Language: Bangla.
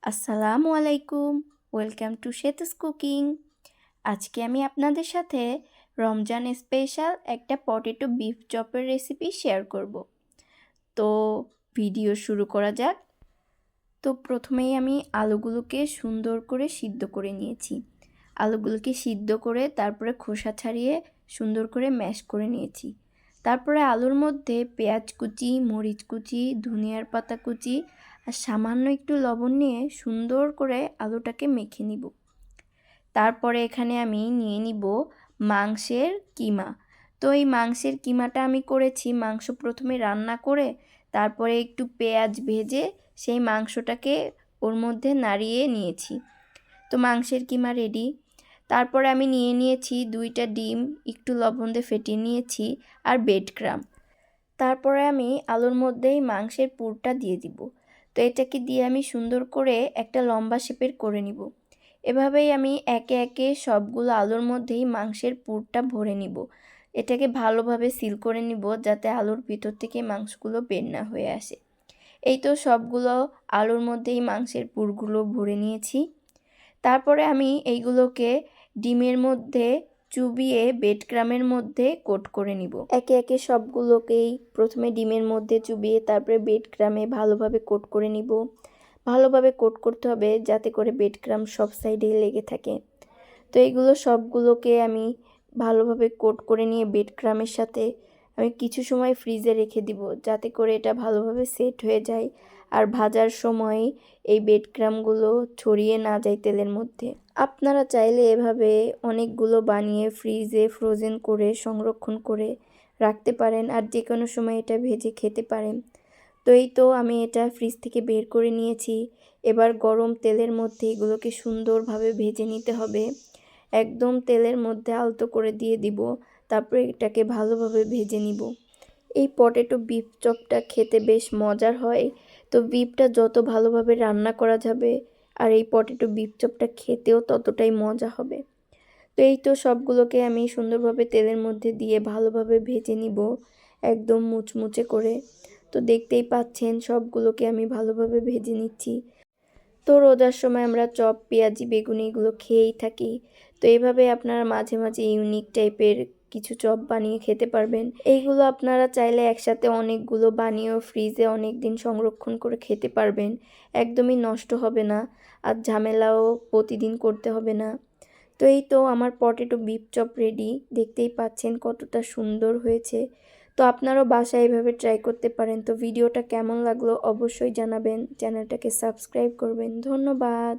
আসসালামু আলাইকুম, ওয়েলকাম টু শ্বেতাস কুকিং। আজকে আমি আপনাদের সাথে রমজান স্পেশাল একটা পটেটো বিফ চপের রেসিপি শেয়ার করব। তো ভিডিও শুরু করা যাক। তো প্রথমেই আমি আলুগুলোকে সুন্দর করে সিদ্ধ করে নিয়েছি। আলুগুলোকে সিদ্ধ করে তারপরে খোসা ছাড়িয়ে সুন্দর করে ম্যাশ করে নিয়েছি। তারপরে আলুর মধ্যে পেঁয়াজ কুচি, মরিচ কুচি, ধনিয়ার পাতা কুচি আর সামান্য একটু লবণ নিয়ে সুন্দর করে আলুটাকে মেখে নিব। তারপরে এখানে আমি নিয়ে নিব মাংসের কিমা। তো এই মাংসের কিমাটা আমি করেছি মাংস প্রথমে রান্না করে তারপরে একটু পেঁয়াজ ভেজে সেই মাংসটাকে ওর মধ্যে নাড়িয়ে নিয়েছি। তো মাংসের কিমা রেডি। তারপরে আমি নিয়ে নিয়েছি 2টা ডিম, একটু লবণ দিয়ে ফেটিয়ে নিয়েছি আর ব্রেড ক্রাম্ব। তারপরে আমি আলুর মধ্যেই মাংসের পুরটা দিয়ে দিব। তো এটাকে দিয়ে আমি সুন্দর করে একটা লম্বা শেপের করে নিব। এভাবেই আমি একে একে সবগুলো আলুর মধ্যেই মাংসের পুরটা ভরে নিব। এটাকে ভালোভাবে সিল করে নিব যাতে আলুর ভিতর থেকে মাংসগুলো বের না হয়ে আসে। এই তো সবগুলো আলুর মধ্যেই মাংসের পুরগুলো ভরে নিয়েছি। তারপরে আমি এইগুলোকে ডিমের মধ্যে চুবিয়ে ব্রেড ক্রাম্বের মধ্যে কোট করে নিব। একে একে সবগুলোকেই প্রথমে ডিমের মধ্যে চুবিয়ে তারপরে ব্রেড ক্রাম্বে ভালোভাবে কোট করে নিব। ভালোভাবে কোট করতে হবে যাতে করে ব্রেড ক্রাম্ব সব সাইডে লেগে থাকে। তো এইগুলো সবগুলোকে আমি ভালোভাবে কোট করে নিয়ে ব্রেড ক্রাম্বের সাথে আমি কিছু সময় ফ্রিজে রেখে দিব যাতে করে এটা ভালোভাবে সেট হয়ে যায় আর ভাজার সময় এই ব্রেড ক্রাম্বগুলো ছড়িয়ে না যায় তেলের মধ্যে। আপনারা চাইলে এভাবে অনেকগুলো বানিয়ে ফ্রিজে ফ্রোজেন করে সংরক্ষণ করে রাখতে পারেন আর যে কোনো সময় এটা ভেজে খেতে পারেন। তো এই তো আমি এটা ফ্রিজ থেকে বের করে নিয়েছি। এবার গরম তেলের মধ্যে এগুলোকে সুন্দরভাবে ভেজে নিতে হবে। একদম তেলের মধ্যে আলতো করে দিয়ে দিব, তারপরে এটাকে ভালোভাবে ভেজে নিব। এই পটেটো বিফ চপটা খেতে বেশ মজার হয়। তো বিফটা যত ভালোভাবে রান্না করা যাবে আর এই পটেটো বিফ চপটা খেতেও ততটাই মজা হবে। তো এই তো সবগুলোকে আমি সুন্দরভাবে তেলের মধ্যে দিয়ে ভালোভাবে ভেজে নিব, একদম মুচমুচে করে। তো দেখতেই পাচ্ছেন সবগুলোকে আমি ভালোভাবে ভেজে নিচ্ছি। তো রোজার সময় আমরা চপ, পেঁয়াজি, বেগুনি এগুলো খেয়েই থাকি। তো এইভাবে আপনারা মাঝে মাঝে ইউনিক টাইপের কিছু চপ বানিয়ে খেতে পারবেন। এইগুলো আপনারা চাইলে একসাথে অনেকগুলো বানিয়েও ফ্রিজে অনেক দিন সংরক্ষণ করে খেতে পারবেন। একদমই নষ্ট হবে না আর ঝামেলাও প্রতিদিন করতে হবে না। তো এই তো আমার পটেটো বিফ চপ রেডি। দেখতেই পাচ্ছেন কতটা সুন্দর হয়েছে। তো আপনারাও বাসায় এইভাবে ট্রাই করতে পারেন। তো ভিডিওটা কেমন লাগলো অবশ্যই জানাবেন, চ্যানেলটাকে সাবস্ক্রাইব করবেন। ধন্যবাদ।